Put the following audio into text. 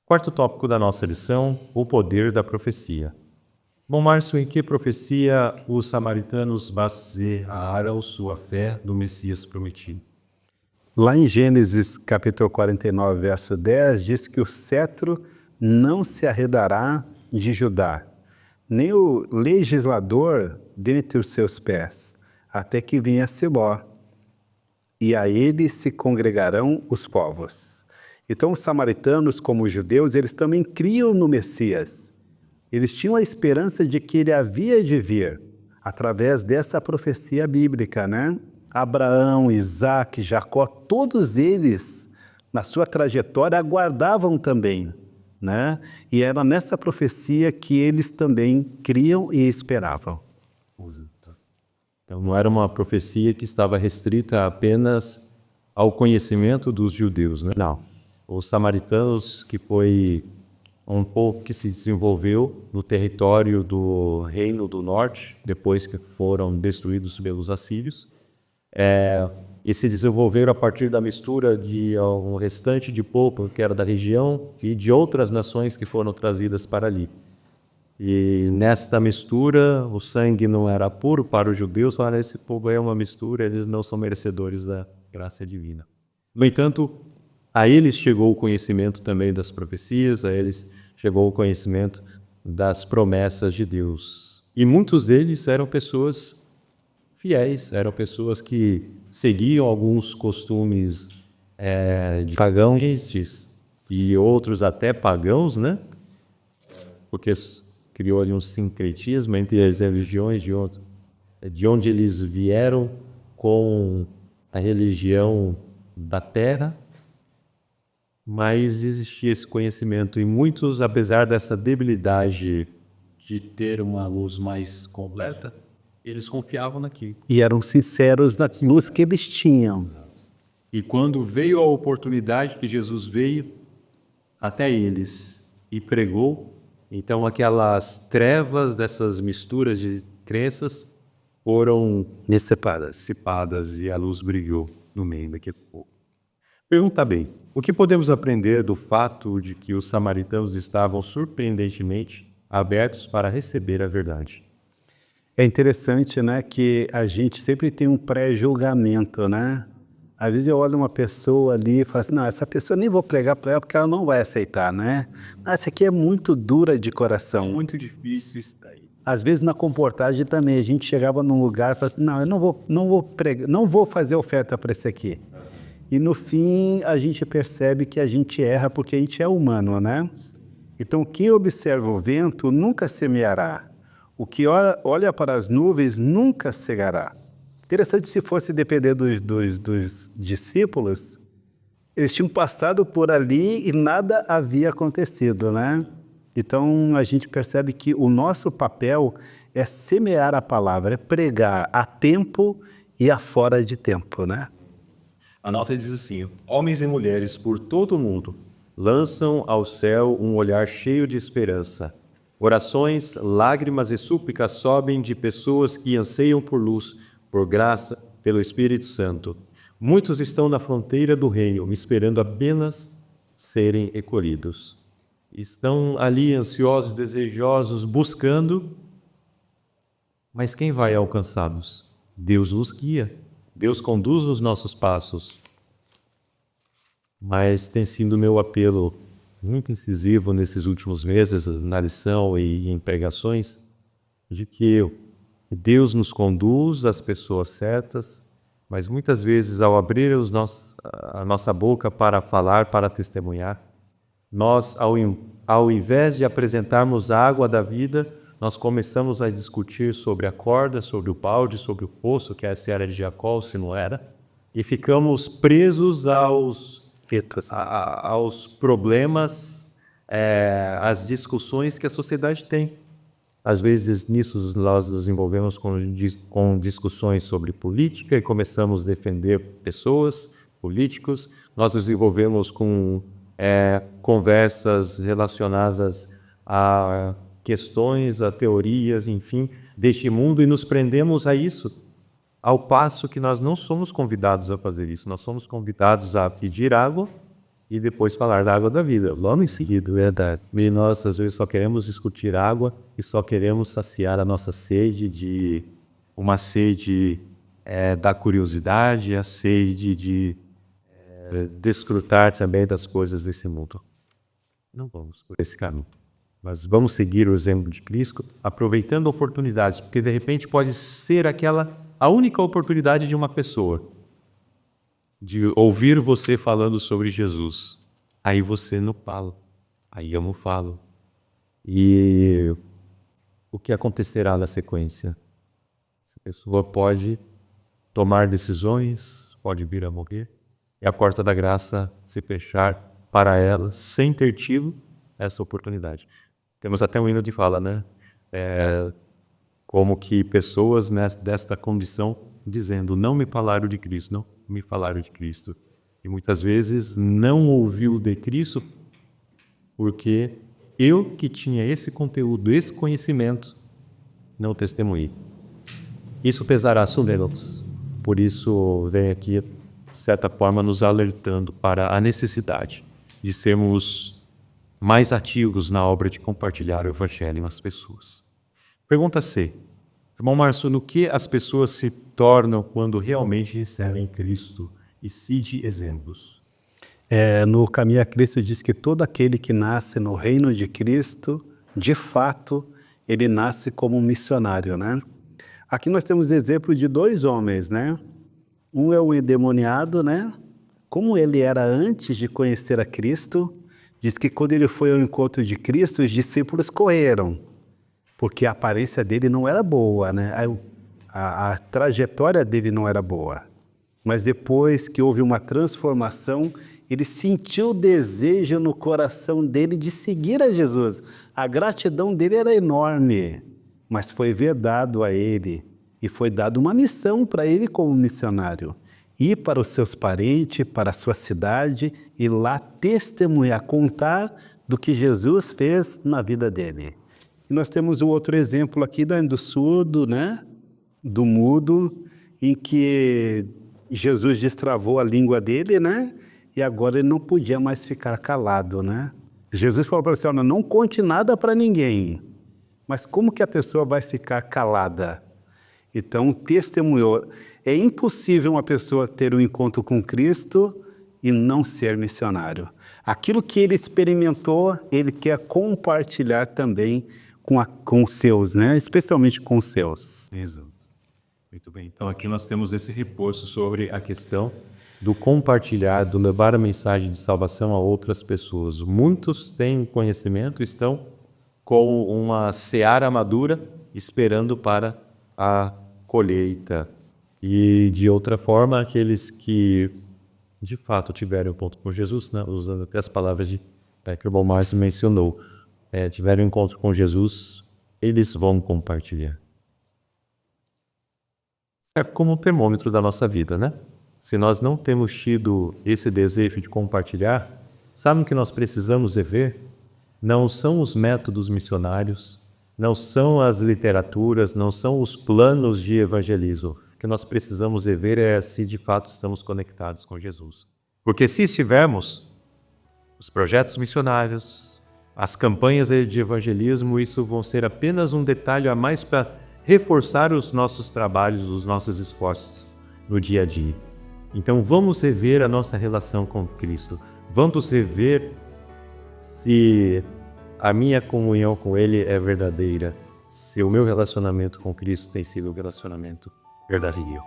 Quarto tópico da nossa lição, o poder da profecia. Bom, Márcio, em que profecia os samaritanos basearam sua fé no Messias prometido? Lá em Gênesis capítulo 49, verso 10, diz que o cetro não se arredará de Judá, nem o legislador dentre os seus pés, até que venha Siló, e a ele se congregarão os povos. Então os samaritanos, como os judeus, eles também criam no Messias. Eles tinham a esperança de que ele havia de vir, através dessa profecia bíblica, né? Abraão, Isaac, Jacó, todos eles, na sua trajetória, aguardavam também, né? E era nessa profecia que eles também criam e esperavam. Então não era uma profecia que estava restrita apenas ao conhecimento dos judeus, né? Não. Os samaritanos, que foi um povo que se desenvolveu no território do Reino do Norte, depois que foram destruídos pelos assírios, e se desenvolveram a partir da mistura de um restante de povo que era da região e de outras nações que foram trazidas para ali. E nesta mistura, o sangue não era puro para os judeus, falaram, esse povo é uma mistura, eles não são merecedores da graça divina. No entanto, a eles chegou o conhecimento também das profecias, a eles chegou o conhecimento das promessas de Deus. E muitos deles eram pessoas fiéis, eram pessoas que seguiam alguns costumes de pagãos e outros até pagãos, né? Porque criou ali um sincretismo entre as religiões de onde eles vieram com a religião da terra, mas existia esse conhecimento e muitos, apesar dessa debilidade de ter uma luz mais completa, eles confiavam naquilo. E eram sinceros na luz que eles tinham. E quando veio a oportunidade que Jesus veio até eles e pregou, então aquelas trevas dessas misturas de crenças foram dissipadas e a luz brilhou no meio daquele povo. Pergunta bem, o que podemos aprender do fato de que os samaritanos estavam surpreendentemente abertos para receber a verdade? É interessante, né, que a gente sempre tem um pré-julgamento, né? Às vezes eu olho uma pessoa ali e falo assim, não, essa pessoa nem vou pregar para ela porque ela não vai aceitar, né? Essa aqui é muito dura de coração. Muito difícil isso daí. Às vezes na comportagem também, a gente chegava num lugar e falava assim, não, eu não vou pregar, não vou fazer oferta para esse aqui. E no fim a gente percebe que a gente erra porque a gente é humano, né? Então quem observa o vento nunca semeará. O que olha para as nuvens nunca cegará. Interessante se fosse depender dos discípulos, eles tinham passado por ali e nada havia acontecido, né? Então a gente percebe que o nosso papel é semear a palavra, é pregar a tempo e a fora de tempo, né? A nota diz assim, homens e mulheres por todo o mundo lançam ao céu um olhar cheio de esperança. Orações, lágrimas e súplicas sobem de pessoas que anseiam por luz, por graça, pelo Espírito Santo. Muitos estão na fronteira do reino, esperando apenas serem recolhidos. Estão ali ansiosos, desejosos, buscando, mas quem vai alcançá-los? Deus os guia, Deus conduz os nossos passos. Mas tem sido meu apelo muito incisivo nesses últimos meses, na lição e em pregações, de que Deus nos conduz às pessoas certas, mas muitas vezes ao abrir a nossa boca para falar, para testemunhar, nós, ao invés de apresentarmos a água da vida, nós começamos a discutir sobre a corda, sobre o balde, sobre o poço, que se era de Jacó, se não era, e ficamos presos aos problemas, às discussões que a sociedade tem. Às vezes, nisso, nós nos envolvemos com discussões sobre política e começamos a defender pessoas, políticos. Nós nos envolvemos com conversas relacionadas a questões, a teorias, enfim, deste mundo e nos prendemos a isso. Ao passo que nós não somos convidados a fazer isso, nós somos convidados a pedir água e depois falar da água da vida, logo em seguida, verdade. E nós, às vezes, só queremos discutir água e só queremos saciar a nossa sede de... uma sede da curiosidade, a sede de desfrutar também das coisas desse mundo. Não vamos por esse caminho, mas vamos seguir o exemplo de Cristo, aproveitando oportunidades, porque de repente pode ser a única oportunidade de uma pessoa de ouvir você falando sobre Jesus. Aí você não fala, aí eu não falo. E o que acontecerá na sequência? Essa pessoa pode tomar decisões, pode vir a morrer, e a porta da graça se fechar para ela, sem ter tido essa oportunidade. Temos até um hino de fala, né? Como que pessoas desta condição dizendo, não me falaram de Cristo, não me falaram de Cristo. E muitas vezes não ouviu de Cristo porque eu que tinha esse conteúdo, esse conhecimento, não testemunhei. Isso pesará sobre nós. Por isso vem aqui, de certa forma, nos alertando para a necessidade de sermos mais ativos na obra de compartilhar o Evangelho às pessoas. Pergunta C. Irmão Márcio, no que as pessoas se tornam quando realmente recebem Cristo e cite exemplos? No Caminho a Cristo diz que todo aquele que nasce no reino de Cristo, de fato, ele nasce como um missionário, né? Aqui nós temos exemplo de 2 homens, né? Um é o endemoniado, né? Como ele era antes de conhecer a Cristo, diz que quando ele foi ao encontro de Cristo, os discípulos correram, porque a aparência dele não era boa, né? A trajetória dele não era boa. Mas depois que houve uma transformação, ele sentiu o desejo no coração dele de seguir a Jesus. A gratidão dele era enorme, mas foi vedado a ele e foi dada uma missão para ele como missionário. Ir para os seus parentes, para a sua cidade e lá testemunhar, contar do que Jesus fez na vida dele. E nós temos o outro exemplo aqui do surdo, né? Do mudo, em que Jesus destravou a língua dele, né? E agora ele não podia mais ficar calado, né? Jesus falou para ele assim, não conte nada para ninguém. Mas como que a pessoa vai ficar calada? Então, testemunhou. É impossível uma pessoa ter um encontro com Cristo e não ser missionário. Aquilo que ele experimentou, ele quer compartilhar também com os seus, né? Especialmente com os seus. Exato. Muito bem. Então aqui nós temos esse reforço sobre a questão do compartilhar, do levar a mensagem de salvação a outras pessoas. Muitos têm conhecimento, estão com uma seara madura, esperando para a colheita. E de outra forma, aqueles que de fato tiveram encontro com Jesus, né, usando até as palavras que o irmão Márcio mencionou, tiveram encontro com Jesus, eles vão compartilhar. É como um termômetro da nossa vida, né? Se nós não temos tido esse desejo de compartilhar, sabe o que nós precisamos ver? Não são os métodos missionários, não são as literaturas, não são os planos de evangelismo. O que nós precisamos ver é se de fato estamos conectados com Jesus. Porque se estivermos, os projetos missionários, as campanhas de evangelismo, isso vão ser apenas um detalhe a mais para reforçar os nossos trabalhos, os nossos esforços no dia a dia. Então vamos rever a nossa relação com Cristo. Vamos rever se a minha comunhão com Ele é verdadeira, se o meu relacionamento com Cristo tem sido um relacionamento verdadeiro.